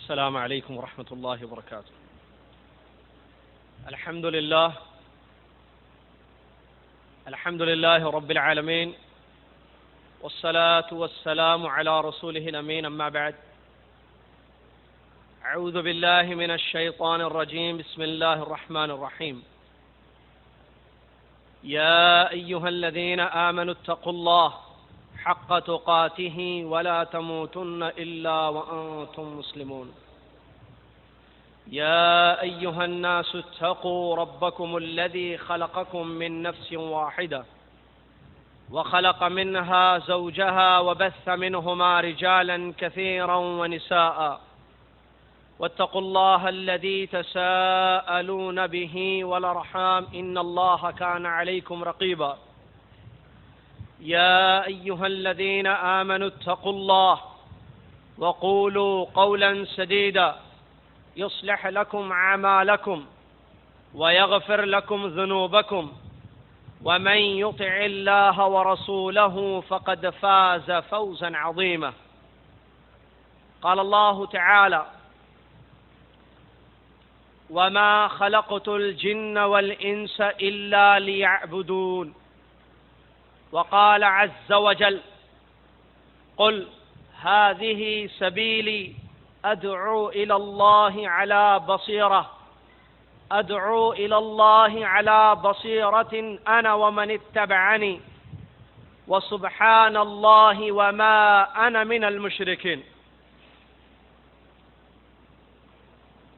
السلام عليكم ورحمة الله وبركاته. الحمد لله رب العالمين، والصلاة والسلام على رسوله الأمين. أما بعد، أعوذ بالله من الشيطان الرجيم. بسم الله الرحمن الرحيم. يا أيها الذين آمنوا اتقوا الله حق تقاته ولا تموتن إلا وأنتم مسلمون. يا أيها الناس اتقوا ربكم الذي خلقكم من نفس واحدة وخلق منها زوجها وبث منهما رجالا كثيرا ونساء، واتقوا الله الذي تساءلون به والأرحام إن الله كان عليكم رقيبا. يا أيها الذين آمنوا اتقوا الله وقولوا قولا سديدا يصلح لكم أعمالكم ويغفر لكم ذنوبكم، ومن يطع الله ورسوله فقد فاز فوزا عظيما. قال الله تعالى: وما خلقت الجن والإنس إلا ليعبدون. وقال عز وجل: قل هذه سبيلي أدعو إلى الله على بصيرة أنا ومن اتبعني وسبحان الله وما أنا من المشركين.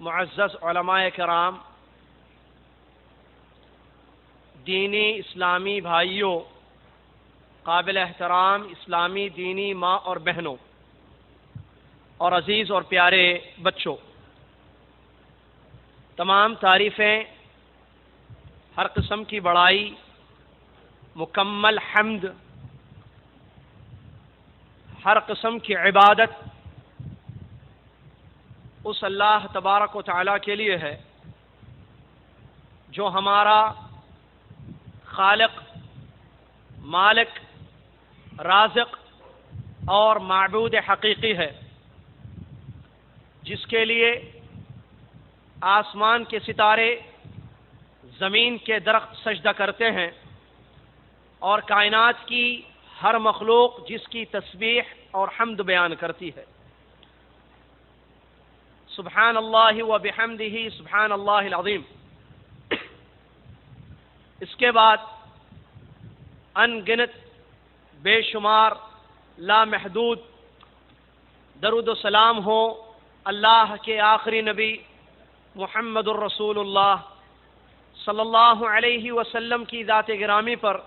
معزز علماء کرام، دینی اسلامی بھائیوں، قابل احترام اسلامی دینی ماں اور بہنوں، اور عزیز اور پیارے بچوں، تمام تعریفیں، ہر قسم کی بڑائی، مکمل حمد، ہر قسم کی عبادت اس اللہ تبارک و تعالیٰ کے لیے ہے جو ہمارا خالق، مالک، رازق اور معبود حقیقی ہے، جس کے لیے آسمان کے ستارے، زمین کے درخت سجدہ کرتے ہیں، اور کائنات کی ہر مخلوق جس کی تسبیح اور حمد بیان کرتی ہے. سبحان اللہ و بحمدہ سبحان اللہ العظیم. اس کے بعد ان گنت، بے شمار، لامحدود درود و سلام ہو اللہ کے آخری نبی محمد الرسول اللہ صلی اللہ علیہ وسلم کی ذات گرامی پر،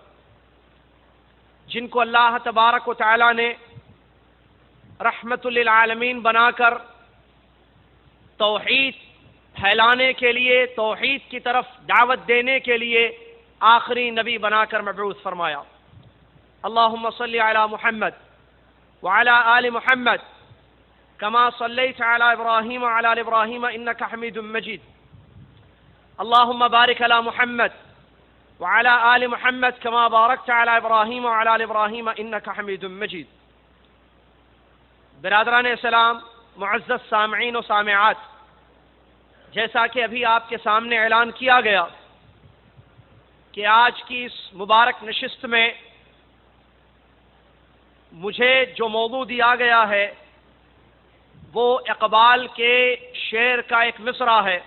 جن کو اللہ تبارک و تعالی نے رحمت للعالمین بنا کر توحید پھیلانے کے لیے، توحید کی طرف دعوت دینے کے لیے آخری نبی بنا کر مبعوث فرمایا. اللہم صلی علی محمد وعلی آل محمد كما صليت على إبراهيم وعلى آل إبراهيم إنك حميد مجيد. اللهم بارك على محمد وعلى آل محمد كما باركت على إبراهيم وعلى آل إبراهيم إنك حميد مجيد. برادران اسلام، معزز سامعین و سامعات، جیسا کہ ابھی آپ کے سامنے اعلان کیا گیا کہ آج کی اس مبارک نشست میں مجھے جو موضوع دیا گیا ہے وہ اقبال کے شعر کا ایک مصرع ہے: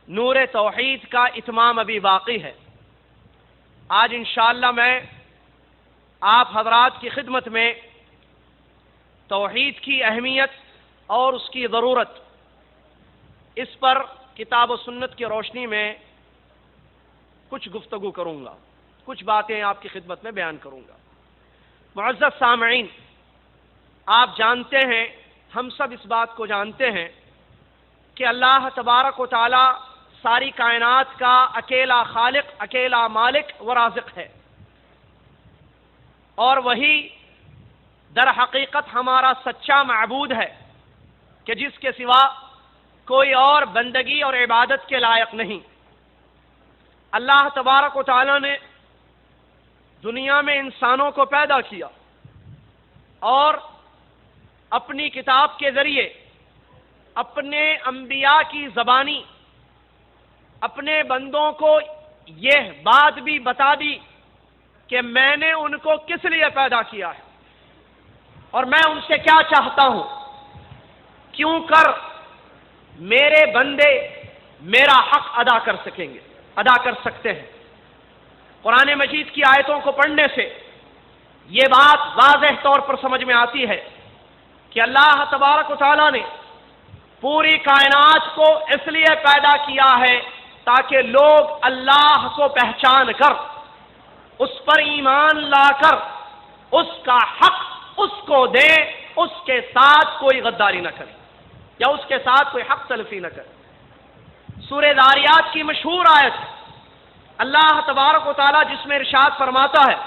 نور توحید کا اتمام ابھی باقی ہے. آج انشاءاللہ میں آپ حضرات کی خدمت میں توحید کی اہمیت اور اس کی ضرورت، اس پر کتاب و سنت کی روشنی میں کچھ گفتگو کروں گا، کچھ باتیں آپ کی خدمت میں بیان کروں گا. معزز سامعین، آپ جانتے ہیں، ہم سب اس بات کو جانتے ہیں کہ اللہ تبارک و تعالی ساری کائنات کا اکیلا خالق، اکیلا مالک و رازق ہے، اور وہی در حقیقت ہمارا سچا معبود ہے کہ جس کے سوا کوئی اور بندگی اور عبادت کے لائق نہیں. اللہ تبارک و تعالی نے دنیا میں انسانوں کو پیدا کیا اور اپنی کتاب کے ذریعے اپنے انبیاء کی زبانی اپنے بندوں کو یہ بات بھی بتا دی کہ میں نے ان کو کس لیے پیدا کیا ہے اور میں ان سے کیا چاہتا ہوں، کیوں کر میرے بندے میرا حق ادا کر سکتے ہیں۔ قرآن مجید کی آیتوں کو پڑھنے سے یہ بات واضح طور پر سمجھ میں آتی ہے کہ اللہ تبارک و تعالیٰ نے پوری کائنات کو اس لیے پیدا کیا ہے تاکہ لوگ اللہ کو پہچان کر اس پر ایمان لا کر اس کا حق اس کو دے، اس کے ساتھ کوئی غداری نہ کرے یا اس کے ساتھ کوئی حق تلفی نہ کرے۔ سورہ ذاریات کی مشہور آیت اللہ تبارک و تعالیٰ جس میں ارشاد فرماتا ہے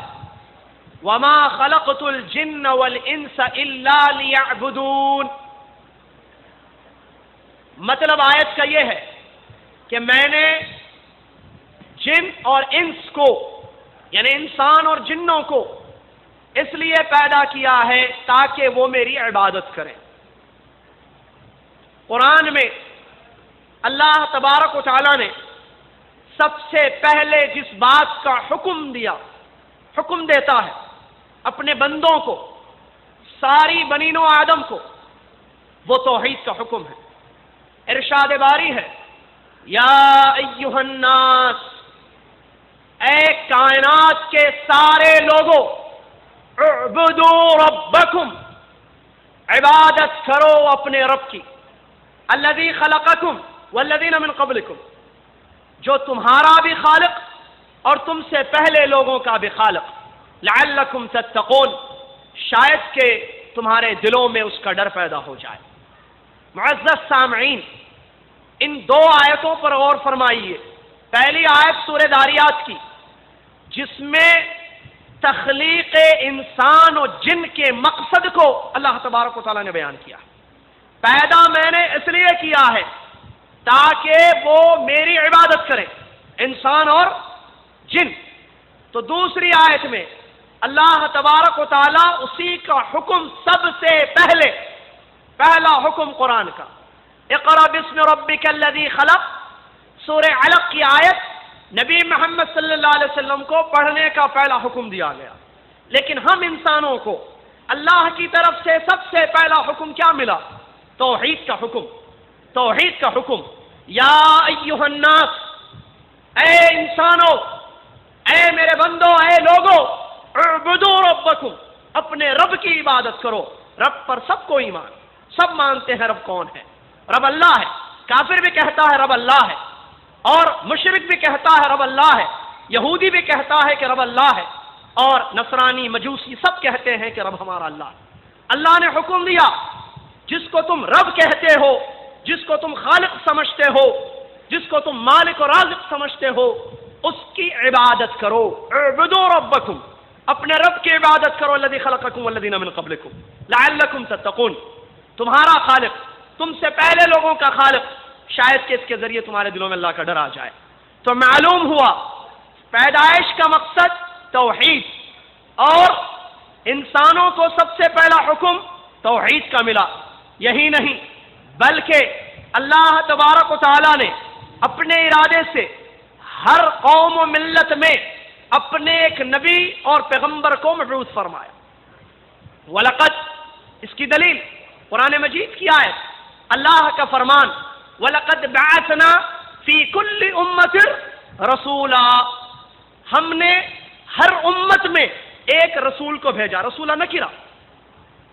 وَمَا خَلَقْتُ الْجِنَّ وَالْإِنسَ إِلَّا لِيَعْبُدُونَ، مطلب آیت کا یہ ہے کہ میں نے جن اور انس کو یعنی انسان اور جنوں کو اس لیے پیدا کیا ہے تاکہ وہ میری عبادت کریں۔ قرآن میں اللہ تبارک و تعالیٰ نے سب سے پہلے جس بات کا حکم دیتا ہے اپنے بندوں کو، ساری بنین و آدم کو، وہ توحید کا حکم ہے۔ ارشاد باری ہے یا ایھا الناس، اے کائنات کے سارے لوگوں، اعبدوا ربکم، عبادت کرو اپنے رب کی، الذی خلقکم والذین من قبلکم، جو تمہارا بھی خالق اور تم سے پہلے لوگوں کا بھی خالق، لعلکم تتقون، شاید کہ تمہارے دلوں میں اس کا ڈر پیدا ہو جائے۔ معزز سامعین، ان دو آیتوں پر غور فرمائیے۔ پہلی آیت سورہ ذاریات کی جس میں تخلیق انسان و جن کے مقصد کو اللہ تبارک و تعالیٰ نے بیان کیا، پیدا میں نے اس لیے کیا ہے تاکہ وہ میری عبادت کریں، انسان اور جن۔ تو دوسری آیت میں اللہ تبارک و تعالیٰ اسی کا حکم سب سے پہلا حکم قرآن کا، اقرأ باسم ربک الذی خلق، سورہ علق کی آیت نبی محمد صلی اللہ علیہ وسلم کو پڑھنے کا پہلا حکم دیا گیا، لیکن ہم انسانوں کو اللہ کی طرف سے سب سے پہلا حکم کیا ملا؟ توحید کا حکم۔ یا ایھا الناس، اے انسانوں، اے میرے بندوں، اے لوگوں، اعبدوا ربکم، اپنے رب کی عبادت کرو۔ رب پر سب کو ایمان، سب مانتے ہیں رب کون ہے، رب اللہ ہے۔ کافر بھی کہتا ہے رب اللہ ہے، اور مشرک بھی کہتا ہے رب اللہ ہے، یہودی بھی کہتا ہے کہ رب اللہ ہے، اور نصرانی مجوسی سب کہتے ہیں کہ رب ہمارا اللہ ہے۔ اللہ نے حکم دیا جس کو تم رب کہتے ہو، جس کو تم خالق سمجھتے ہو، جس کو تم مالک و رازق سمجھتے ہو، اس کی عبادت کرو۔ اعبدوا ربکم، اپنے رب کی عبادت کرو، الذی خلقکم والذین من قبلکم لعلکم تتقون، تمہارا خالق، تم سے پہلے لوگوں کا خالق، شاید کہ اس کے ذریعے تمہارے دلوں میں اللہ کا ڈر آ جائے۔ تو معلوم ہوا پیدائش کا مقصد توحید، اور انسانوں کو سب سے پہلا حکم توحید کا ملا۔ یہی نہیں بلکہ اللہ تبارک و تعالیٰ نے اپنے ارادے سے ہر قوم و ملت میں اپنے ایک نبی اور پیغمبر کو مبعوث فرمایا۔ وَلَقَدْ، اس کی دلیل قرآن مجید کی آیت، اللہ کا فرمان وَلَقَدْ بَعَثْنَا فِي كُلِّ أُمَّةٍ رَسُولًا، ہم نے ہر امت میں ایک رسول کو بھیجا، رسولہ نکرہ،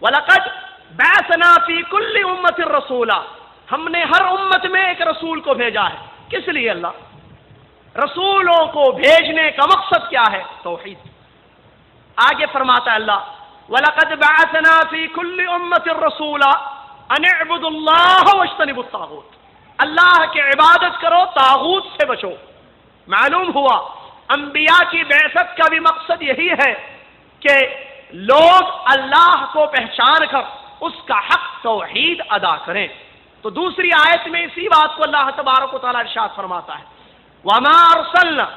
وَلَقَدْ بَعَثْنَا فِي كُلِّ أُمَّةٍ رَسُولًا، ہم نے ہر امت میں ایک رسول کو بھیجا ہے۔ کس لیے اللہ رسولوں کو بھیجنے کا مقصد کیا ہے؟ توحید۔ آگے فرماتا ہے اللہ وَلَقَدْ بَعَثْنَا فِي كُلِّ أُمَّةٍ رَسُولًا أَنِ اعْبُدُوا اللَّهَ وَاجْتَنِبُوا الطَّاغُوتَ، اللہ کی عبادت کرو، طاغوت سے بچو۔ معلوم ہوا انبیاء کی بعثت کا بھی مقصد یہی ہے کہ لوگ اللہ کو پہچان کر اس کا حق توحید ادا کریں۔ تو دوسری آیت میں اسی بات کو اللہ تبارک و تعالیٰ ارشاد فرماتا ہے وَمَا أَرْسَلْنَا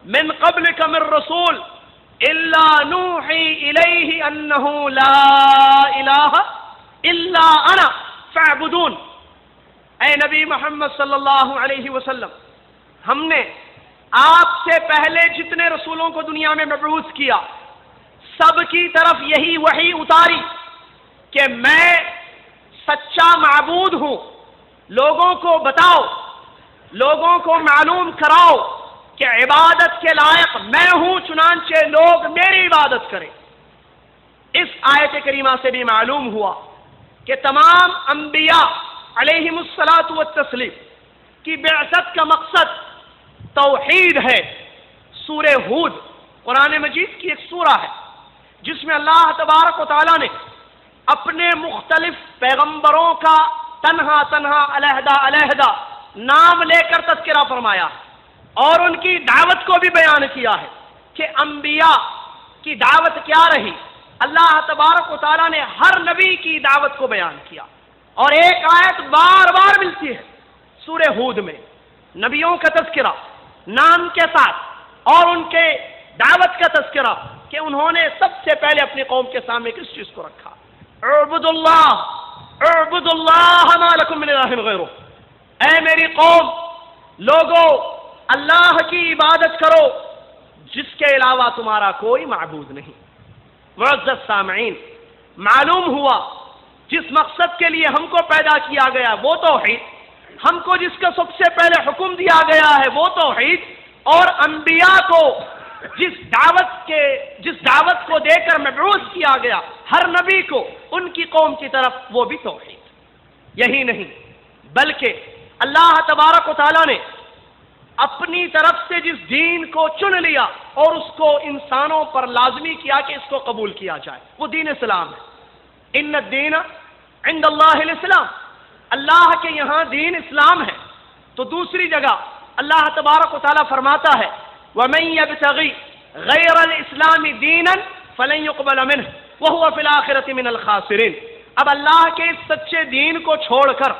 مِن قَبْلِكَ مِن رَّسُولٍ إِلَّا نُوحِي إِلَيْهِ أَنَّهُ لَا إِلَٰهَ إِلَّا الا انا فاعبدون۔ اے نبی محمد صلی اللہ علیہ وسلم، ہم نے آپ سے پہلے جتنے رسولوں کو دنیا میں مبعوث کیا سب کی طرف یہی وحی اتاری کہ میں سچا معبود ہوں، لوگوں کو بتاؤ، لوگوں کو معلوم کراؤ کہ عبادت کے لائق میں ہوں، چنانچہ لوگ میری عبادت کریں۔ اس آیت کریمہ سے بھی معلوم ہوا کہ تمام انبیاء علیہم الصلاۃ والتسلیم کی بعثت کا مقصد توحید ہے۔ سورہ ہود قرآن مجید کی ایک سورہ ہے جس میں اللہ تبارک و تعالیٰ نے اپنے مختلف پیغمبروں کا تنہا تنہا علیحدہ علیحدہ نام لے کر تذکرہ فرمایا اور ان کی دعوت کو بھی بیان کیا ہے کہ انبیاء کی دعوت کیا رہی۔ اللہ تبارک و تعالیٰ نے ہر نبی کی دعوت کو بیان کیا، اور ایک آیت بار بار ملتی ہے سورہ ہود میں نبیوں کا تذکرہ نام کے ساتھ اور ان کے دعوت کا تذکرہ کہ انہوں نے سب سے پہلے اپنی قوم کے سامنے کس چیز کو رکھا؟ اعبدوا اللہ ما لکم من الہ غیرہ، اے میری قوم لوگو اللہ کی عبادت کرو جس کے علاوہ تمہارا کوئی معبود نہیں۔ معزز سامعین، معلوم ہوا جس مقصد کے لیے ہم کو پیدا کیا گیا وہ توحید، ہم کو جس کا سب سے پہلے حکم دیا گیا ہے وہ توحید، اور انبیاء کو جس دعوت کو دے کر مبعوث کیا گیا ہر نبی کو ان کی قوم کی طرف وہ بھی توحید۔ یہی نہیں بلکہ اللہ تبارک و تعالیٰ نے اپنی طرف سے جس دین کو چن لیا اور اس کو انسانوں پر لازمی کیا کہ اس کو قبول کیا جائے وہ دین اسلام ہے۔ ان الدین عند اللہ الاسلام، اللہ کے یہاں دین اسلام ہے۔ تو دوسری جگہ اللہ تبارک و تعالیٰ فرماتا ہے وَمَن يَبْتَغِي غَيْرَ الْإِسْلَامِ دِينًا فَلَن يُقْبَلَ مِنْهُ وَهُوَ فِي الْآخِرَةِ مِنَ الْخَاسِرِينَ۔ اب اللہ کے اس سچے دین کو چھوڑ کر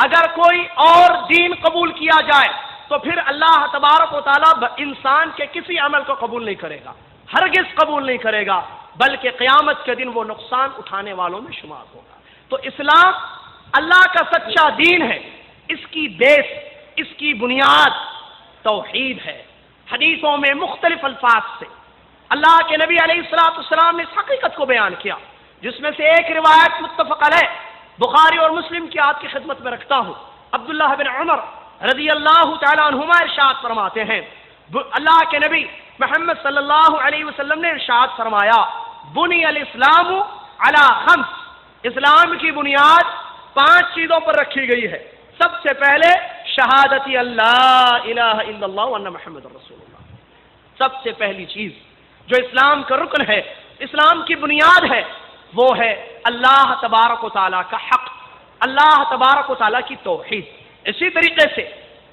اگر کوئی اور دین قبول کیا جائے تو پھر اللہ تبارک و تعالیٰ انسان کے کسی عمل کو قبول نہیں کرے گا، ہرگز قبول نہیں کرے گا، بلکہ قیامت کے دن وہ نقصان اٹھانے والوں میں شمار ہوگا۔ تو اسلام اللہ کا سچا دین ہے، اس کی بیس، اس کی بنیاد توحید ہے۔ حدیثوں میں مختلف الفاظ سے اللہ کے نبی علیہ السلام نے اس حقیقت کو بیان کیا، جس میں سے ایک روایت متفق علیہ بخاری اور مسلم کی آپ کی خدمت میں رکھتا ہوں۔ عبداللہ بن عمر رضی اللہ تعالیٰ عنہما ارشاد فرماتے ہیں، اللہ کے نبی محمد صلی اللہ علیہ وسلم نے ارشاد فرمایا بنی الاسلام علی خمس، اسلام کی بنیاد 5 چیزوں پر رکھی گئی ہے۔ سب سے پہلے شہادتی اللہ الہ الا اللہ وان محمد رسول اللہ، سب سے پہلی چیز جو اسلام کا رکن ہے، اسلام کی بنیاد ہے، وہ ہے اللہ تبارک و تعالیٰ کا حق، اللہ تبارک و تعالیٰ کی توحید۔ اسی طریقے سے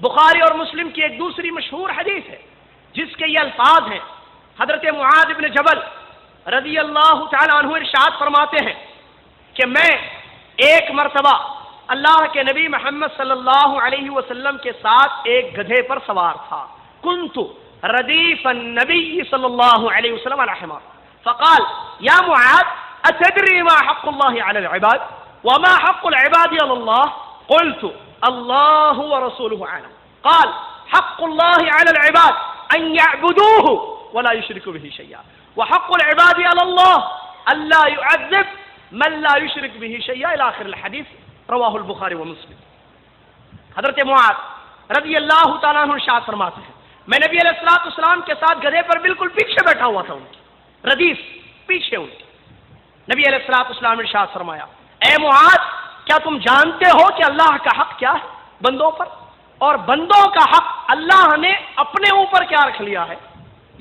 بخاری اور مسلم کی ایک دوسری مشہور حدیث ہے جس کے یہ الفاظ ہیں، حضرت معاذ بن جبل رضی اللہ تعالیٰ عنہ ارشاد فرماتے ہیں کہ میں ایک مرتبہ اللہ کے نبی محمد صلی اللہ علیہ وسلم کے ساتھ ایک گدھے پر سوار تھا، کنت ردیف النبی صلی اللہ علیہ وسلم علی حمار فقال یا معاذ اتدری ما حق اللہ علی العباد وما حق العباد علی اللہ قلت اللہ ورسولہ اعلم قال حق اللہ علی العباد ان يعبدوه ولا يشركوا به شيئا وحق العباد على الله الا يعذب من لا يشرك به شيئا الى اخر الحديث رواہ البخاری و مسلم۔ حضرت معاذ رضی اللہ تعالیٰ عنہ ارشاد فرماتے ہیں میں نبی علیہ السلام کے ساتھ گدھے پر بالکل پیچھے بیٹھا ہوا تھا، ان کی ردیف پیچھے ان کی۔ نبی علیہ السلام ارشاد فرمایا اے معاذ کیا تم جانتے ہو کہ اللہ کا حق کیا ہے بندوں پر، اور بندوں کا حق اللہ نے اپنے اوپر کیا رکھ لیا ہے؟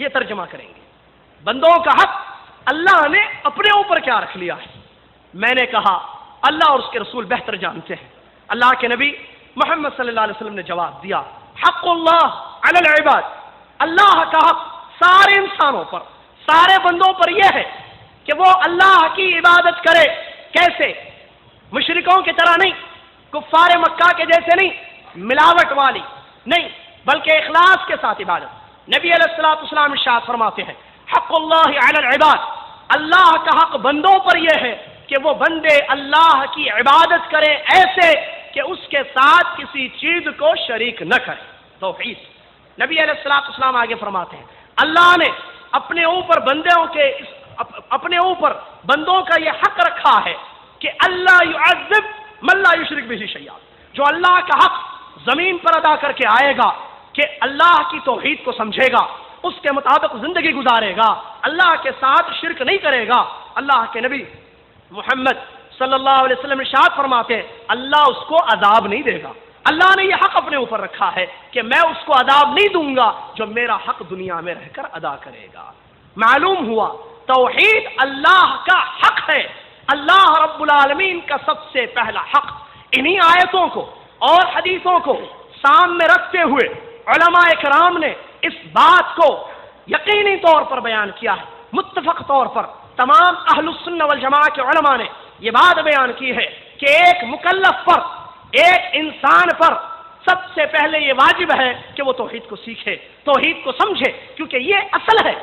یہ ترجمہ کریں گے، بندوں کا حق اللہ نے اپنے اوپر کیا رکھ لیا ہے؟ میں نے کہا اللہ اور اس کے رسول بہتر جانتے ہیں۔ اللہ کے نبی محمد صلی اللہ علیہ وسلم نے جواب دیا حق اللہ علی العباد، اللہ کا حق سارے انسانوں پر، سارے بندوں پر یہ ہے کہ وہ اللہ کی عبادت کرے۔ کیسے؟ مشرکوں کی طرح نہیں، کفار مکہ کے جیسے نہیں، ملاوٹ والی نہیں، بلکہ اخلاص کے ساتھ عبادت۔ نبی علیہ السلام ارشاد فرماتے ہیں حق اللہ علی العباد، اللہ کا حق بندوں پر یہ ہے کہ وہ بندے اللہ کی عبادت کریں ایسے کہ اس کے ساتھ کسی چیز کو شریک نہ کریں، توحید۔ نبی علیہ الصلوۃ والسلام آگے فرماتے ہیں اللہ نے اپنے اوپر بندوں کا یہ حق رکھا ہے کہ اللہ يعذب من لا يشرك به شيئا، جو اللہ کا حق زمین پر ادا کر کے آئے گا کہ اللہ کی توحید کو سمجھے گا، اس کے مطابق زندگی گزارے گا، اللہ کے ساتھ شرک نہیں کرے گا، اللہ کے نبی محمد صلی اللہ علیہ وسلم ارشاد فرماتے ہیں اللہ اس کو عذاب نہیں دے گا۔ اللہ نے یہ حق اپنے اوپر رکھا ہے کہ میں اس کو عذاب نہیں دوں گا جو میرا حق دنیا میں رہ کر ادا کرے گا۔ معلوم ہوا توحید اللہ کا حق ہے، اللہ رب العالمین کا سب سے پہلا حق۔ انہی آیتوں کو اور حدیثوں کو سامنے رکھتے ہوئے علماء کرام نے اس بات کو یقینی طور پر بیان کیا ہے، متفق طور پر تمام اہل السنہ والجماعہ کے علماء نے یہ بات بیان کی ہے کہ ایک مکلف پر، ایک انسان پر سب سے پہلے یہ واجب ہے کہ وہ توحید کو سیکھے، توحید کو سمجھے، کیونکہ یہ اصل ہے۔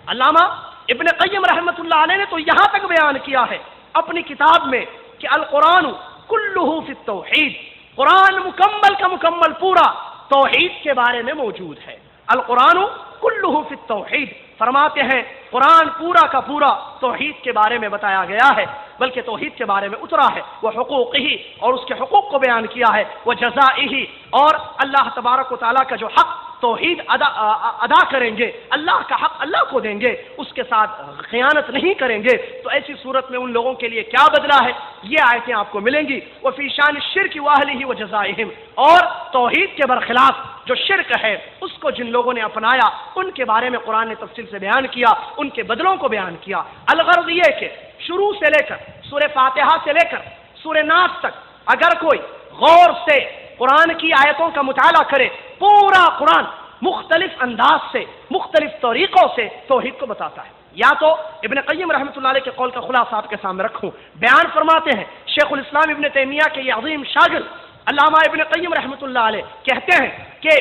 علامہ ابن قیم رحمۃ اللہ علیہ نے تو یہاں تک بیان کیا ہے اپنی کتاب میں کہ القرآن کلہ فی التوحید، قرآن مکمل کا مکمل پورا توحید کے بارے میں موجود ہے۔ القرآن کلہ فی التوحید، فرماتے ہیں قرآن پورا کا پورا توحید کے بارے میں بتایا گیا ہے، بلکہ توحید کے بارے میں اترا ہے، وہ حقوق ہی اور اس کے حقوق کو بیان کیا ہے، وہ جزائی ہی اور اللہ تبارک و تعالیٰ کا جو حق توحید ادا کریں گے، اللہ کا حق اللہ کو دیں گے، اس کے ساتھ خیانت نہیں کریں گے، تو ایسی صورت میں ان لوگوں کے لیے کیا بدلہ ہے، یہ آیتیں آپ کو ملیں گی۔ وفی شان الشرک واہلہ وجزائہم، اور توحید کے برخلاف جو شرک ہے اس کو جن لوگوں نے اپنایا ان کے بارے میں قرآن نے تفصیل سے بیان کیا، ان کے بدلوں کو بیان کیا۔ الغرض یہ کہ شروع سے لے کر سورہ فاتحہ سے لے کر سورہ ناس تک اگر کوئی غور سے قرآن کی آیتوں کا مطالعہ کرے، پورا قرآن مختلف انداز سے، مختلف طریقوں سے توحید کو بتاتا ہے۔ یا تو ابن قیم رحمۃ اللہ علیہ کے قول کا خلاصہ آپ کے سامنے رکھوں، بیان فرماتے ہیں شیخ الاسلام ابن تیمیہ کے یہ عظیم شاگرد علامہ ابن قیم رحمۃ اللہ علیہ کہتے ہیں کہ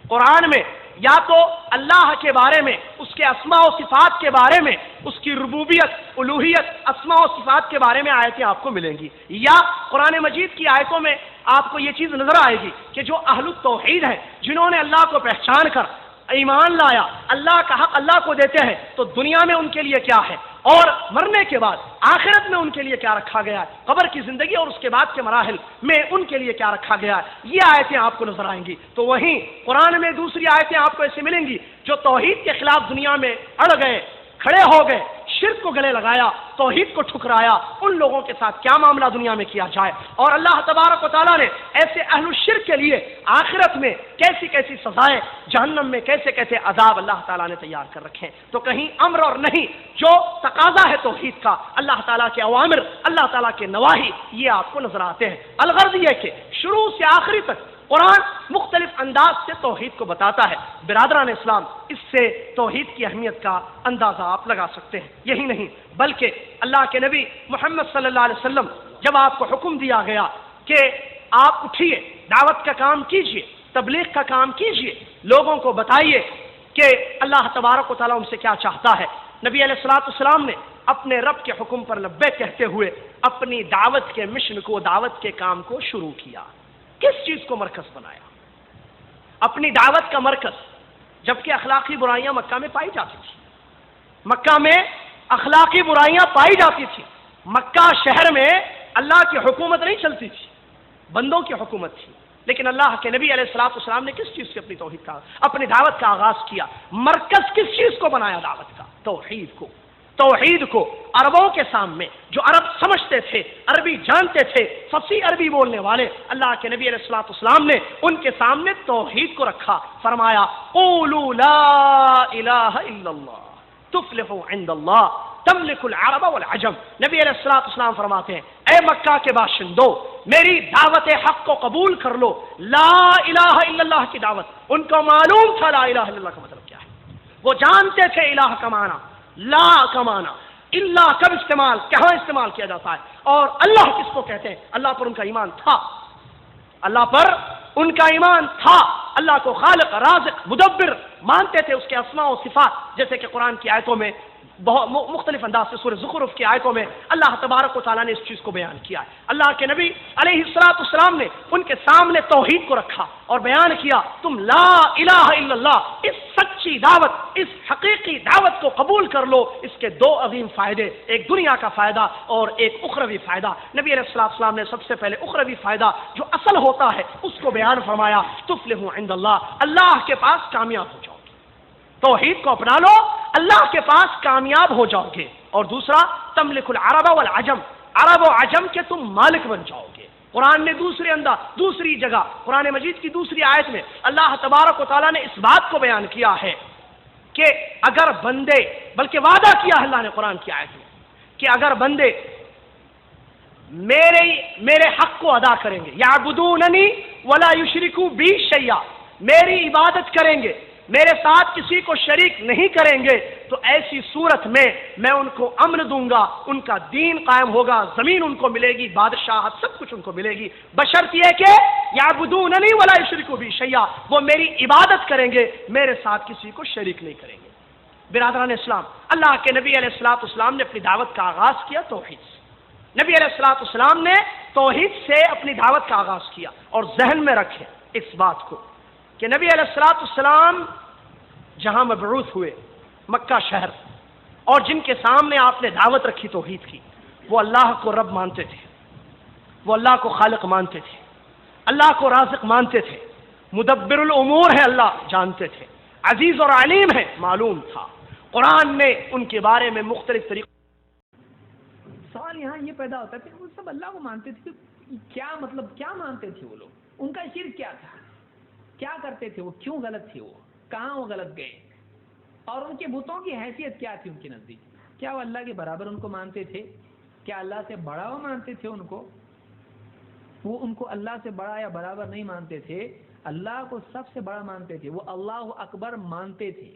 قرآن میں یا تو اللہ کے بارے میں، اس کے اسماء و صفات کے بارے میں، اس کی ربوبیت، الوہیت، اسماء و صفات کے بارے میں آیتیں آپ کو ملیں گی، یا قرآن مجید کی آیتوں میں آپ کو یہ چیز نظر آئے گی کہ جو اہل التوحید ہیں، جنہوں نے اللہ کو پہچان کر ایمان لایا، اللہ کا حق اللہ کو دیتے ہیں، تو دنیا میں ان کے لیے کیا ہے اور مرنے کے بعد آخرت میں ان کے لیے کیا رکھا گیا ہے، قبر کی زندگی اور اس کے بعد کے مراحل میں ان کے لیے کیا رکھا گیا ہے، یہ آیتیں آپ کو نظر آئیں گی۔ تو وہیں قرآن میں دوسری آیتیں آپ کو ایسے ملیں گی جو توحید کے خلاف دنیا میں اڑ گئے، کھڑے ہو گئے، شرک کو گلے لگایا، توحید کو ٹھکرایا، ان لوگوں کے ساتھ کیا معاملہ دنیا میں کیا جائے، اور اللہ تبارک و تعالیٰ نے ایسے اہل الشرک کے لیے آخرت میں کیسی کیسی سزائیں، جہنم میں کیسے کیسے عذاب اللہ تعالیٰ نے تیار کر رکھے ہیں۔ تو کہیں امر اور نہیں، جو تقاضا ہے توحید کا، اللہ تعالیٰ کے اوامر، اللہ تعالیٰ کے نواہی، یہ آپ کو نظر آتے ہیں۔ الغرض یہ کہ شروع سے آخری تک قرآن مختلف انداز سے توحید کو بتاتا ہے۔ برادران اسلام، اس سے توحید کی اہمیت کا اندازہ آپ لگا سکتے ہیں۔ یہی نہیں بلکہ اللہ کے نبی محمد صلی اللہ علیہ وسلم جب آپ کو حکم دیا گیا کہ آپ اٹھیے، دعوت کا کام کیجئے، تبلیغ کا کام کیجئے، لوگوں کو بتائیے کہ اللہ تبارک و تعالیٰ ان سے کیا چاہتا ہے، نبی علیہ الصلوۃ والسلام نے اپنے رب کے حکم پر لبیک کہتے ہوئے اپنی دعوت کے مشن کو، دعوت کے کام کو شروع کیا۔ کس چیز کو مرکز بنایا؟ اپنی دعوت کا مرکز، جبکہ اخلاقی برائیاں مکہ میں پائی جاتی تھی، مکہ میں اخلاقی برائیاں پائی جاتی تھی، مکہ شہر میں اللہ کی حکومت نہیں چلتی تھی، بندوں کی حکومت تھی، لیکن اللہ کے نبی علیہ الصلوۃ والسلام نے کس چیز سے اپنی توحید کا، اپنی دعوت کا آغاز کیا؟ مرکز کس چیز کو بنایا دعوت کا؟ توحید کو۔ توحید کو عربوں کے سامنے، جو عرب سمجھتے تھے، عربی جانتے تھے، فصیح عربی بولنے والے، اللہ کے نبی علیہ الصلوۃ والسلام نے ان کے سامنے توحید کو رکھا، فرمایا قولوا لا الہ الا اللہ تفلحوا عند اللہ تملک العرب والعجم۔ نبی علیہ الصلوۃ والسلام فرماتے ہیں اے مکہ کے باشندوں، میری دعوت حق کو قبول کر لو، لا الہ الا اللہ کی دعوت۔ ان کو معلوم تھا لا الہ الا اللہ کا مطلب کیا ہے، وہ جانتے تھے الہ کا معنی، لا کا معنی، اللہ کب استعمال، کہاں استعمال کیا جاتا ہے، اور اللہ کس کو کہتے ہیں۔ اللہ پر ان کا ایمان تھا، اللہ پر ان کا ایمان تھا، اللہ کو خالق، رازق، مدبر مانتے تھے، اس کے اسماء و صفات جیسے کہ قرآن کی آیتوں میں بہت مختلف انداز سے سورہ زخرف کی آیتوں میں اللہ تبارک و تعالیٰ نے اس چیز کو بیان کیا ہے۔ اللہ کے نبی علیہ الصلوۃ والسلام نے ان کے سامنے توحید کو رکھا اور بیان کیا، تم لا الہ الا اللہ، اس سچی دعوت، اس حقیقی دعوت کو قبول کر لو۔ اس کے دو عظیم فائدے، ایک دنیا کا فائدہ اور ایک اخروی فائدہ۔ نبی علیہ الصلوۃ والسلام نے سب سے پہلے اخروی فائدہ جو اصل ہوتا ہے اس کو بیان فرمایا، تفلحوا عند اللہ، اللہ کے پاس کامیاب ہو جاؤ، توحید کو اپنا لو، اللہ کے پاس کامیاب ہو جاؤ گے۔ اور دوسرا تملک العرب والعجم، عرب و عجم کے تم مالک بن جاؤ گے۔ قرآن نے دوسری جگہ قرآن مجید کی دوسری آیت میں اللہ تبارک و تعالیٰ نے اس بات کو بیان کیا ہے کہ اگر بندے، بلکہ وعدہ کیا ہے اللہ نے قرآن کی آیت میں کہ اگر بندے میرے حق کو ادا کریں گے، یعبدوننی ولا یشرکوا بی شیئا، میری عبادت کریں گے، میرے ساتھ کسی کو شریک نہیں کریں گے، تو ایسی صورت میں ان کو امن دوں گا، ان کا دین قائم ہوگا، زمین ان کو ملے گی، بادشاہت سب کچھ ان کو ملے گی، بشرط یہ کہ یعبدوننی ولا یشرکوا بی شیئا، وہ میری عبادت کریں گے، میرے ساتھ کسی کو شریک نہیں کریں گے۔ برادران اسلام، اللہ کے نبی علیہ الصلوۃ والسلام نے اپنی دعوت کا آغاز کیا توحید سے۔ نبی علیہ الصلوۃ والسلام نے توحید سے اپنی دعوت کا آغاز کیا، اور ذہن میں رکھیں اس بات کو کہ نبی علیہ الصلوۃ والسلام جہاں مبعوث ہوئے، مکہ شہر، اور جن کے سامنے آپ نے دعوت رکھی توحید کی، وہ اللہ کو رب مانتے تھے، وہ اللہ کو خالق مانتے تھے، اللہ کو رازق مانتے تھے، مدبر الامور ہے اللہ جانتے تھے، عزیز اور علیم ہے معلوم تھا۔ قرآن نے ان کے بارے میں مختلف طریقوں۔ سوال یہاں یہ پیدا ہوتا ہے کہ وہ سب اللہ کو مانتے تھے، کیا مطلب کیا مانتے تھے وہ لوگ؟ ان کا شرک کیا تھا؟ کیا کرتے تھے وہ؟ کیوں غلط تھے وہ؟ کہاں وہ غلط گئے؟ اور ان کے بتوں کی حیثیت کیا تھی ان کے نزدیک؟ کیا وہ اللہ کے برابر ان کو مانتے تھے؟ کیا اللہ سے بڑا وہ مانتے تھے ان کو؟ وہ ان کو اللہ سے بڑا یا برابر نہیں مانتے تھے، اللہ کو سب سے بڑا مانتے تھے، وہ اللہ اکبر مانتے تھے۔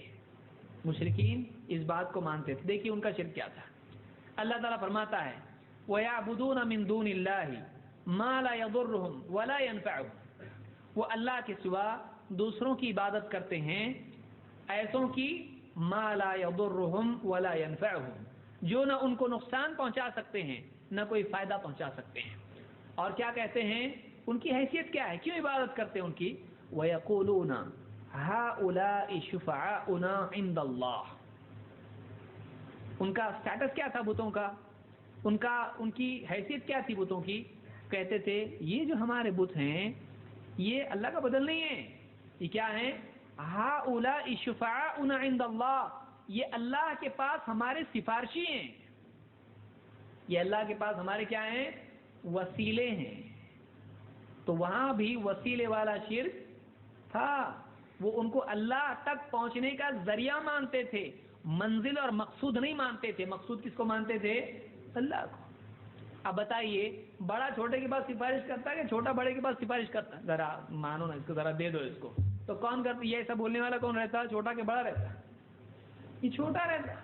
مشرکین اس بات کو مانتے تھے۔ دیکھیے ان کا شرک کیا تھا۔ اللہ تعالیٰ فرماتا ہے وَيَعْبُدُونَ مِن دُونِ اللَّهِ مَا لَا يَضُرُّهُمْ وَلَا يَنفَعُهُمْ، وہ اللہ کے سوا دوسروں کی عبادت کرتے ہیں، ایسوں کی مَا لَا يَضُرُّهُمْ وَلَا يَنفَعُهُمْ، جو نہ ان کو نقصان پہنچا سکتے ہیں نہ کوئی فائدہ پہنچا سکتے ہیں۔ اور کیا کہتے ہیں؟ ان کی حیثیت کیا ہے؟ کیوں عبادت کرتے ہیں ان کی؟ وَيَقُولُونَ هَؤُلَاءِ شُفَعَاؤُنَا عِندَ اللَّهِ، ان کا سٹیٹس کیا تھا بتوں کا؟ ان کی حیثیت کیا تھی بتوں کی؟ کہتے تھے یہ جو ہمارے بت ہیں یہ اللہ کا بدل نہیں ہے، یہ کیا ہیں؟ ہؤلاء شفعاؤنا عند اللہ، یہ اللہ کے پاس ہمارے سفارشی ہیں، یہ اللہ کے پاس ہمارے کیا ہیں؟ وسیلے ہیں۔ تو وہاں بھی وسیلے والا شرک تھا، وہ ان کو اللہ تک پہنچنے کا ذریعہ مانتے تھے، منزل اور مقصود نہیں مانتے تھے۔ مقصود کس کو مانتے تھے؟ اللہ کو۔ اب بتائیے بڑا چھوٹے کے پاس سفارش کرتا ہے کہ چھوٹا بڑے کے پاس سفارش کرتا ہے؟ ذرا مانو نا اس کو، ذرا دے دو اس کو۔ تو کون کرتا؟ یہ ایسا بولنے والا کون رہتا؟ چھوٹا کہ بڑا رہتا؟ یہ چھوٹا رہتا۔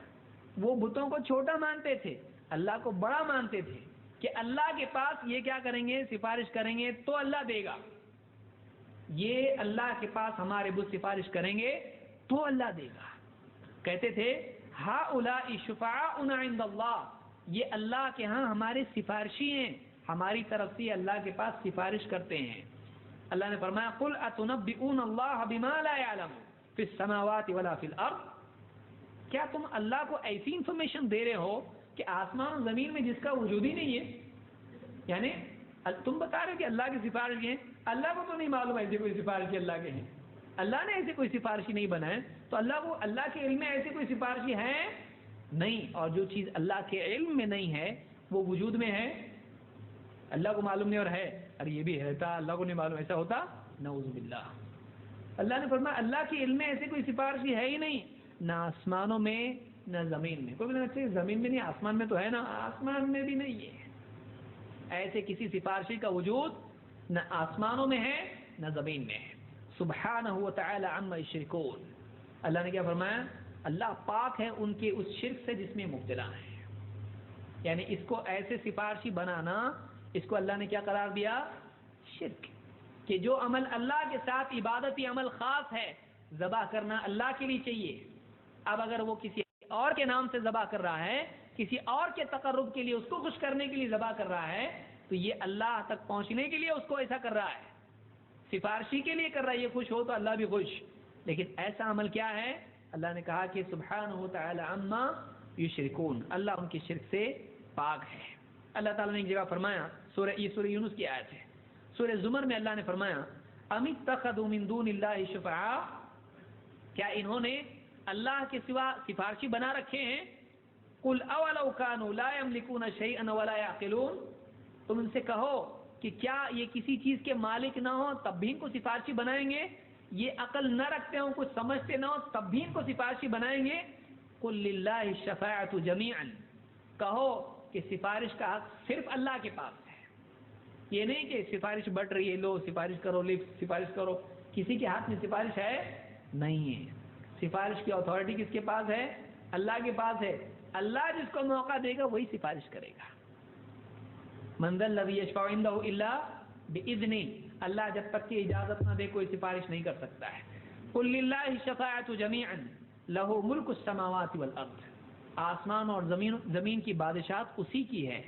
وہ بتوں کو چھوٹا مانتے تھے، اللہ کو بڑا مانتے تھے کہ اللہ کے پاس یہ کیا کریں گے؟ سفارش کریں گے تو اللہ دے گا، یہ اللہ کے پاس ہمارے بت سفارش کریں گے تو اللہ دے گا۔ کہتے تھے ہؤلاء شفعاؤنا عند اللہ، یہ اللہ کے ہاں ہمارے سفارشی ہیں، ہماری طرف سے اللہ کے پاس سفارش کرتے ہیں۔ اللہ نے فرمایا قل اتنبئون اللہ بما لا يعلم فی السماوات ولا فی الارض، کیا تم اللہ کو ایسی انفارمیشن دے رہے ہو کہ آسمان و زمین میں جس کا وجود ہی نہیں ہے؟ یعنی تم بتا رہے ہو کہ اللہ کی سفارش ہیں، اللہ کو تو نہیں معلوم ایسی کوئی سفارشی اللہ کے ہیں، اللہ نے ایسے کوئی سفارشی نہیں بنائے، تو اللہ کے علم میں ایسی کوئی سفارشی ہے نہیں، اور جو چیز اللہ کے علم میں نہیں ہے وہ وجود میں ہے، اللہ کو معلوم نہیں اور ہے، ارے یہ بھی رہتا اللہ کو نہیں معلوم، ایسا ہوتا؟ نعوذ باللہ۔ اللہ نے فرمایا اللہ کے علم میں ایسی کوئی سفارشی ہے ہی نہیں، نہ آسمانوں میں نہ زمین میں۔ کوئی بولے اچھا زمین میں نہیں آسمان میں تو ہے نا، آسمان میں بھی نہیں ہے، ایسے کسی سفارشی کا وجود نہ آسمانوں میں ہے نہ زمین میں ہے۔ سبحانہ وتعالی عما یشرکون، اللہ نے کیا فرمایا؟ اللہ پاک ہے ان کے اس شرک سے جس میں مبتلا ہے، یعنی اس کو ایسے سفارشی بنانا، اس کو اللہ نے کیا قرار دیا؟ شرک، کہ جو عمل اللہ کے ساتھ عبادتی عمل خاص ہے، ذبح کرنا اللہ کے لیے چاہیے، اب اگر وہ کسی اور کے نام سے ذبح کر رہا ہے، کسی اور کے تقرب کے لیے، اس کو خوش کرنے کے لیے ذبح کر رہا ہے، تو یہ اللہ تک پہنچنے کے لیے اس کو ایسا کر رہا ہے، سفارشی کے لیے کر رہا ہے، یہ خوش ہو تو اللہ بھی خوش۔ لیکن ایسا عمل کیا ہے؟ اللہ نے کہا کہ سبحانہ تعالی عما یشرکون، اللہ ان کی شرک سے پاک ہے۔ اللہ تعالیٰ نے ایک جگہ فرمایا، یہ سورہ یونس کی آیت ہے، سورہ زمر میں اللہ نے فرمایا ام اتخذوا من دون اللہ شفعاء، کیا انہوں نے اللہ کے سوا سفارشی بنا رکھے ہیں؟ قل اولو كانوا لا يملكون شيئا ولا يعقلون، تم ان سے کہو کہ کیا یہ کسی چیز کے مالک نہ ہو تب بھی ان کو سفارشی بنائیں گے؟ یہ عقل نہ رکھتے ہوں، کچھ سمجھتے نہ ہو تب بھی ان کو سفارشی بنائیں گے؟ قل للہ الشفاعۃ جمیعا، کہو کہ سفارش کا حق صرف اللہ کے پاس ہے۔ یہ نہیں کہ سفارش بٹ رہی ہے، لو سفارش کرو، لفٹ سفارش کرو، کسی کے ہاتھ میں سفارش ہے نہیں ہے۔ سفارش کی اتھارٹی کس کے پاس ہے؟ اللہ کے پاس ہے۔ اللہ جس کو موقع دے گا وہی سفارش کرے گا۔ من ذا الذی یشفع عنده الا باذنہ، اللہ جب تک کہ اجازت نہ دے کوئی سفارش نہیں کر سکتا ہے۔ قل للہ الشفاعۃ جمیعا لہ ملک السماوات والارض، آسمان اور زمین کی بادشاہت اسی کی ہے۔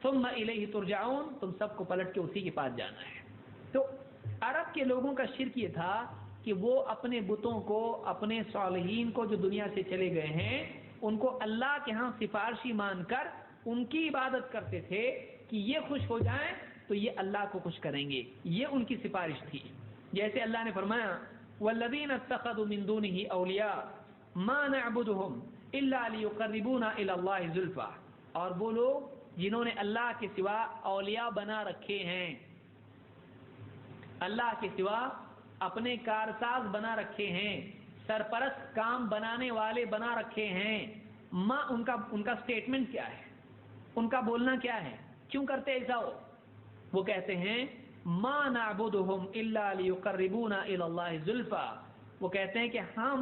ثم الیہ ترجعون، تم سب کو پلٹ کے اسی کے پاس جانا ہے۔ تو عرب کے لوگوں کا شرک یہ تھا کہ وہ اپنے بتوں کو، اپنے صالحین کو جو دنیا سے چلے گئے ہیں، ان کو اللہ کے ہاں سفارشی مان کر ان کی عبادت کرتے تھے کہ یہ خوش ہو جائیں تو یہ اللہ کو خوش کریں گے، یہ ان کی سفارش تھی۔ جیسے اللہ نے فرمایا والذین اتخذوا من دونه اولیاء ما نعبدهم الا ليقربونا الى الله زلفى، اور وہ لوگ جنہوں نے اللہ کے سوا اولیاء بنا رکھے ہیں، اللہ کے سوا اپنے کارساز بنا رکھے ہیں، سرپرست کام بنانے والے بنا رکھے ہیں، ان کا سٹیٹمنٹ کیا ہے، ان کا بولنا کیا ہے، کیوں کرتے ایسا ہو؟ وہ کہتے ہیں ما نعبدهم الا ليقربونا الى الله زلفى، وہ کہتے ہیں کہ ہم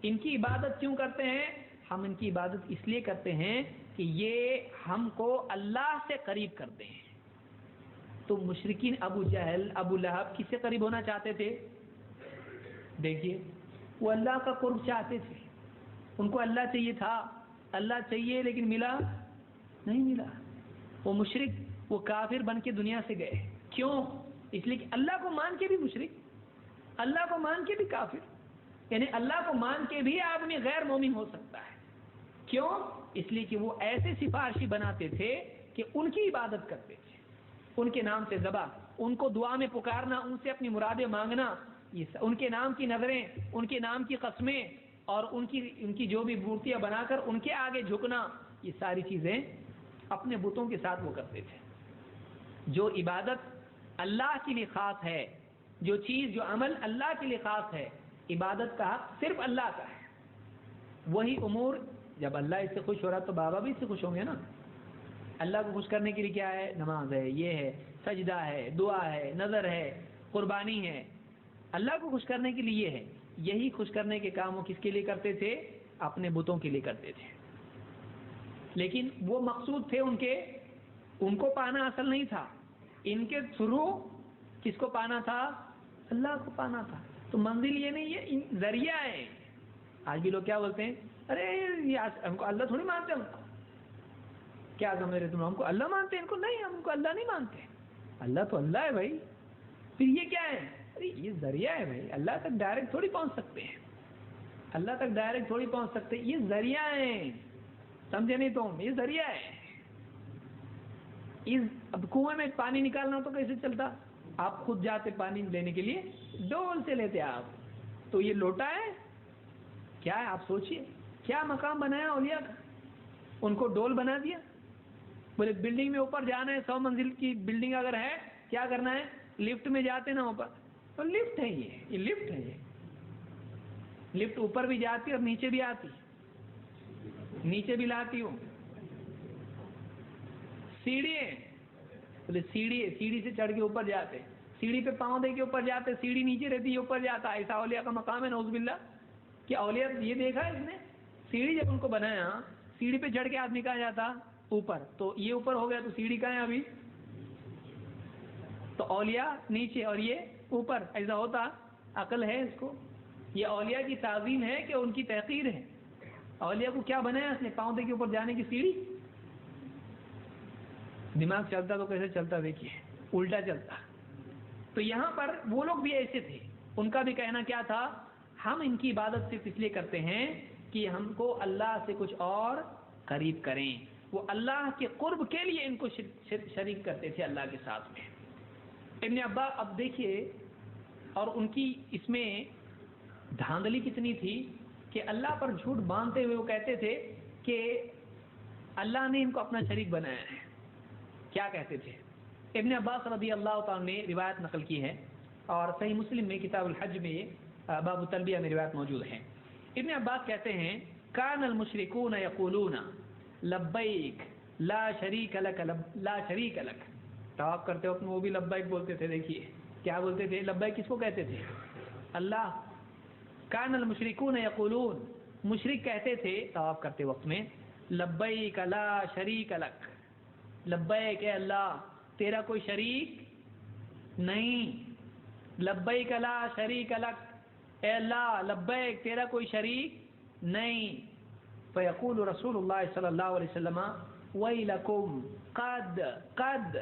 ان کی عبادت کیوں کرتے ہیں؟ ہم ان کی عبادت اس لیے کرتے ہیں کہ یہ ہم کو اللہ سے قریب کرتے ہیں۔ تو مشرکین ابو جہل، ابو لہب کس سے قریب ہونا چاہتے تھے؟ دیکھیے، وہ اللہ کا قرب چاہتے تھے، ان کو اللہ چاہیے تھا، اللہ چاہیے لیکن ملا نہیں ملا۔ وہ مشرک، وہ کافر بن کے دنیا سے گئے، کیوں؟ اس لیے کہ اللہ کو مان کے بھی مشرک، اللہ کو مان کے بھی کافر، یعنی اللہ کو مان کے بھی آدمی غیر مومن ہو سکتا ہے۔ کیوں؟ اس لیے کہ وہ ایسے سفارشی بناتے تھے کہ ان کی عبادت کرتے تھے، ان کے نام سے ذبح، ان کو دعا میں پکارنا، ان سے اپنی مرادیں مانگنا، ان کے نام کی نظریں، ان کے نام کی قسمیں، اور ان کی جو بھی مورتیاں بنا کر ان کے آگے جھکنا، یہ ساری چیزیں اپنے بتوں کے ساتھ وہ کرتے تھے۔ جو عبادت اللہ کے لیے خاص ہے، جو چیز، جو عمل اللہ کے لیے خاص ہے، عبادت کا حق صرف اللہ کا ہے۔ وہی امور جب اللہ اس سے خوش ہو رہا تو بابا بھی اس سے خوش ہوں گے نا۔ اللہ کو خوش کرنے کے لیے کیا ہے؟ نماز ہے، یہ ہے، سجدہ ہے، دعا ہے، نظر ہے، قربانی ہے۔ اللہ کو خوش کرنے کے لیے یہ ہے۔ یہی خوش کرنے کے کام وہ کس کے لیے کرتے تھے؟ اپنے بتوں کے لیے کرتے تھے۔ لیکن وہ مقصود تھے ان کو پانا اصل نہیں تھا، ان کے تھرو کس کو پانا تھا؟ اللہ کو پانا تھا۔ تو منزل یہ نہیں ہے، ذریعہ ہے۔ آج بھی لوگ کیا بولتے ہیں؟ ارے ہم کو اللہ تھوڑی مانتے، ہم کو کیا سمجھ رہے تم؟ ہم کو اللہ مانتے ہیں، ان کو نہیں، ہم کو اللہ نہیں مانتے۔ اللہ تو اللہ ہے بھائی، پھر یہ کیا ہے؟ ارے یہ ذریعہ ہے بھائی، اللہ تک ڈائریکٹ تھوڑی پہنچ سکتے ہیں، اللہ تک ڈائریکٹ تھوڑی پہنچ سکتے، یہ ذریعہ ہے، سمجھے نہیں تم؟ یہ ذریعہ ہے۔ اب کنویں میں پانی نکالنا تو کیسے چلتا؟ آپ خود جاتے پانی لینے کے لیے، ڈول سے لیتے آپ، تو یہ لوٹا ہے کیا ہے؟ آپ سوچئے کیا مقام بنایا اولیاء کا، ان کو ڈول بنا دیا۔ بولے بلڈنگ میں اوپر جانا ہے، 100 منزل کی بلڈنگ اگر ہے، کیا کرنا ہے؟ لفٹ میں جاتے نا اوپر، تو لفٹ ہے، یہ لفٹ ہے، یہ لفٹ اوپر بھی جاتی اور نیچے بھی آتی، نیچے بھی لاتی ہوں۔ سیڑھی ہے، بولے سیڑھی ہے، سیڑھی سے چڑھ کے اوپر جاتے، سیڑھی پہ پاؤں دے کے اوپر جاتے، سیڑھی نیچے رہتی ہے، اوپر جاتا۔ ایسا اولیاء کا مقام ہے، نعوذ باللہ۔ کہ اولیاء یہ دیکھا اس نے، سیڑھی جب ان کو بنایا، سیڑھی پہ چڑھ کے آدمی کہاں جاتا؟ اوپر، تو یہ اوپر ہو گیا تو سیڑھی کہاں ہے ابھی؟ تو اولیاء نیچے اور یہ اوپر، ایسا ہوتا؟ عقل ہے اس کو؟ یہ اولیاء کی تعظیم ہے کہ ان کی تحقیر ہے؟ اولیاء کو کیا بنایا اس نے؟ پاؤں کے اوپر جانے کی سیڑھی. دماغ چلتا تو کیسے چلتا دیکھیے، الٹا چلتا. تو یہاں پر وہ لوگ بھی ایسے تھے، ان کا بھی کہنا کیا تھا؟ ہم ان کی عبادت صرف اس لیے کرتے ہیں کہ ہم کو اللہ سے کچھ اور قریب کریں. وہ اللہ کے قرب کے لیے ان کو شریک کرتے تھے اللہ کے ساتھ میں. ابن عباس اب دیکھیے، اور ان کی اس میں دھاندلی کتنی تھی کہ اللہ پر جھوٹ باندھتے ہوئے وہ کہتے تھے کہ اللہ نے ان کو اپنا شریک بنایا ہے. کیا کہتے تھے؟ ابن عباس رضی اللہ تعالیٰ نے روایت نقل کی ہے، اور صحیح مسلم میں کتاب الحج میں باب التلبیہ میں روایت موجود ہے. ابن عباس کہتے ہیں کان المشرکون یقولون لبیک لا شریک لک لا شریک لک. طواف کرتے وقت وہ بھی لبیک بولتے تھے. دیکھیے کیا بولتے تھے؟ لبیک کس کو کہتے تھے؟ اللہ. کان المشرکون یقولون، مشرک کہتے تھے طواف کرتے وقت میں لبیک لا شریک لک، لبیک اے اللہ تیرا کوئی شریک نہیں. لبیک لا شریک لک، اے اللہ لبیک تیرا کوئی شریک نہیں. فیقول رسول اللہ صلی اللہ علیہ وسلم ویلکم قد.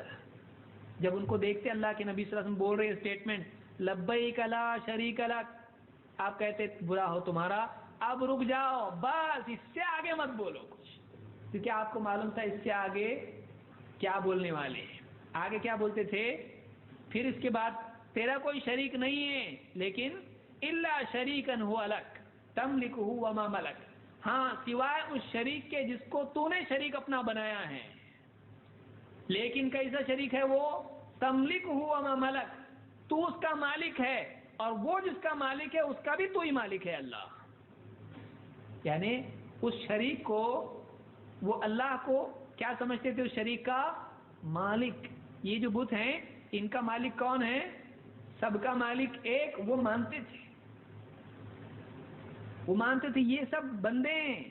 جب ان کو دیکھتے اللہ کے نبی صلی اللہ علیہ وسلم بول رہے اسٹیٹمنٹ لبیک لا شریک لک، آپ کہتے برا ہو تمہارا، اب رک جاؤ، بس اس سے آگے مت بولو کچھ، کیونکہ آپ کو معلوم تھا اس سے آگے کیا بولنے والے ہیں. آگے کیا بولتے تھے؟ پھر اس کے بعد تیرا کوئی شریک نہیں ہے، لیکن الا شریکن هو لک تملکہ وما ملک، ہاں سوائے اس شریک کے جس کو تو نے شریک اپنا بنایا ہے. لیکن کیسا شریک ہے وہ؟ تملکہ وما ملک، تو اس کا مالک ہے، اور وہ جس کا مالک ہے اس کا بھی تو ہی مالک ہے اللہ. یعنی اس شریک کو، وہ اللہ کو کیا سمجھتے تھے؟ اس شریک کا مالک. یہ جو بت ہیں ان کا مالک کون ہے؟ سب کا مالک ایک. وہ مانتے تھے، وہ مانتے تھے یہ سب بندے ہیں،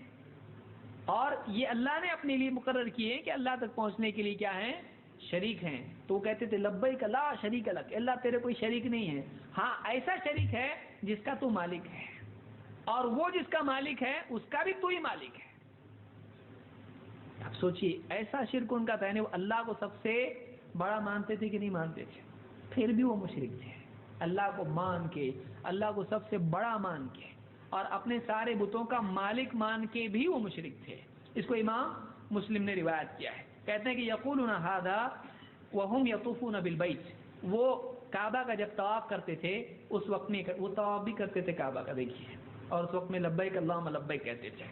اور یہ اللہ نے اپنے لیے مقرر کیے ہیں کہ اللہ تک پہنچنے کے لیے کیا ہیں؟ شریک ہیں. تو وہ کہتے تھے لبیک لا شریک لک، اللہ تیرے کوئی شریک نہیں ہے، ہاں ایسا شریک ہے جس کا تو مالک ہے، اور وہ جس کا مالک ہے اس کا بھی تو ہی مالک ہے. اب سوچئے ایسا شرک ان کا تھا. وہ اللہ کو سب سے بڑا مانتے تھے کہ نہیں مانتے تھے؟ پھر بھی وہ مشرک تھے. اللہ کو مان کے، اللہ کو سب سے بڑا مان کے، اور اپنے سارے بتوں کا مالک مان کے بھی وہ مشرک تھے. اس کو امام مسلم نے روایت کیا ہے. کہتے ہیں کہ یقولون ھذا وهم یطوفون بالبیت، وہ کعبہ کا جب طواف کرتے تھے اس وقت میں وہ طواف بھی کرتے تھے کعبہ کا، دیکھیے، اور اس وقت میں لبیک اللہم لبیک کہتے تھے.